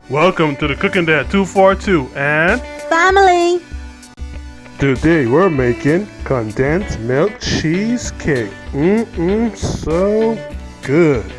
Welcome to the Cooking Dad 242 and Family! today we're making condensed milk cheesecake. So good.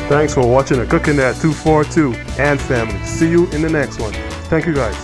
Thanks for watching the Cooking Dad 242 and family. See you in the next one. Thank you guys.